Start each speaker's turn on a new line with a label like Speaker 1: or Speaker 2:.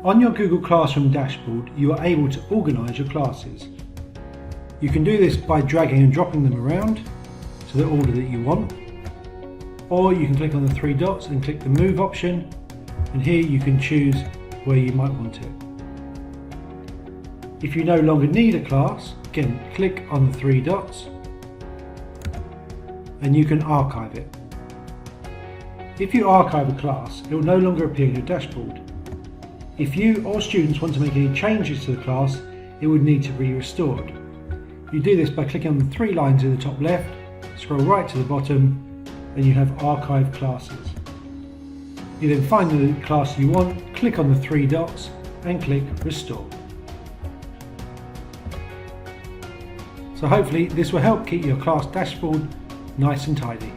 Speaker 1: On your Google Classroom dashboard, you are able to organise your classes. You can do this by dragging and dropping them around to the order that you want, or you can click on the three dots and click the Move option, and here you can choose where you might want it. If you no longer need a class, again click on the three dots and you can archive it. If you archive a class, it will no longer appear in your dashboard. If you or students want to make any changes to the class, it would need to be restored. You do this by clicking on the three lines in the top left, scroll right to the bottom, and you have Archive Classes. You then find the class you want, click on the three dots and click Restore. So hopefully this will help keep your class dashboard nice and tidy.